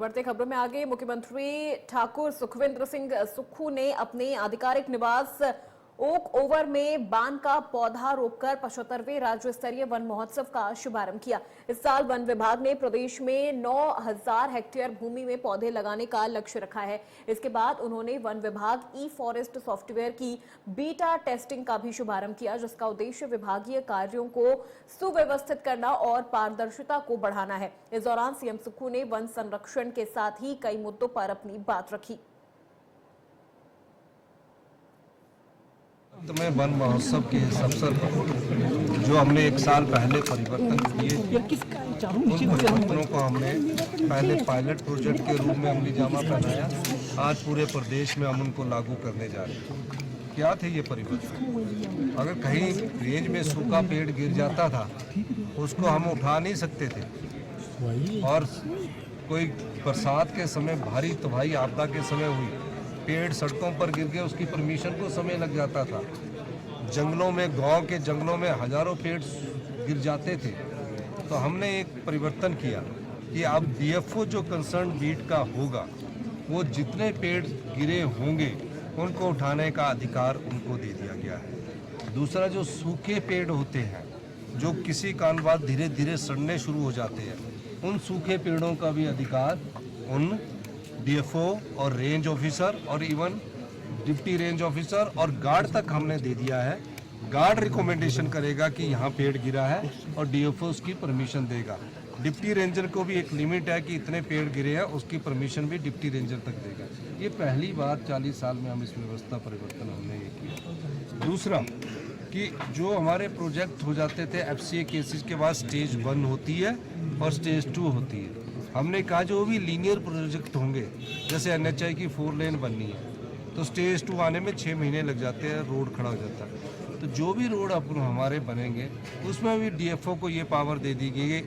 बढ़ते खबरों में आगे, मुख्यमंत्री ठाकुर सुखविंदर सिंह सुक्खू ने अपने आधिकारिक निवास ओक ओवर में बान का पौधा रोपकर 75वें राज्य स्तरीय वन महोत्सव का शुभारंभ किया। इस साल वन विभाग ने प्रदेश में 9000 हेक्टेयर भूमि में पौधे लगाने का लक्ष्य रखा है। इसके बाद उन्होंने वन विभाग ई फॉरेस्ट सॉफ्टवेयर की बीटा टेस्टिंग का भी शुभारंभ किया, जिसका उद्देश्य विभागीय कार्यों को सुव्यवस्थित करना और पारदर्शिता को बढ़ाना है। इस दौरान सीएम सुक्खू ने वन संरक्षण के साथ ही कई मुद्दों पर अपनी बात रखी। तो मैं वन महोत्सव के इस अवसर पर जो हमने एक साल पहले परिवर्तन किए, उन परिवर्तनों को हमने पहले पायलट प्रोजेक्ट के रूप में अमली जामा पहनाया। आज पूरे प्रदेश में हम उनको लागू करने जा रहे हैं। क्या थे ये परिवर्तन? अगर कहीं रेंज में सूखा पेड़ गिर जाता था, उसको हम उठा नहीं सकते थे, और कोई बरसात के समय भारी तबाही आपदा के समय हुई, पेड़ सड़कों पर गिर गए, उसकी परमिशन को समय लग जाता था। जंगलों में, गांव के जंगलों में हजारों पेड़ गिर जाते थे। तो हमने एक परिवर्तन किया कि अब डीएफओ जो कंसर्न बीट का होगा, वो जितने पेड़ गिरे होंगे उनको उठाने का अधिकार उनको दे दिया गया है। दूसरा, जो सूखे पेड़ होते हैं, जो किसी कारण बाद धीरे धीरे सड़ने शुरू हो जाते हैं, उन सूखे पेड़ों का भी अधिकार उन डीएफओ और रेंज ऑफिसर और इवन डिप्टी रेंज ऑफिसर और गार्ड तक हमने दे दिया है। गार्ड रिकमेंडेशन करेगा कि यहाँ पेड़ गिरा है और डीएफओ उसकी परमिशन देगा। डिप्टी रेंजर को भी एक लिमिट है कि इतने पेड़ गिरे हैं, उसकी परमिशन भी डिप्टी रेंजर तक देगा। ये पहली बार 40 साल में हम इस व्यवस्था परिवर्तन हमने ये किया। दूसरा कि जो हमारे प्रोजेक्ट हो जाते थे एफसीए केसेस के बाद स्टेज 1 होती है और स्टेज 2 होती है। हमने कहा जो भी लीनियर प्रोजेक्ट होंगे, जैसे एनएचआई की 4 लेन बननी है, तो स्टेज 2 आने में 6 महीने लग जाते हैं, रोड खड़ा हो जाता है। तो जो भी रोड अपन हमारे बनेंगे उसमें भी डीएफओ को ये पावर दे दी गई है।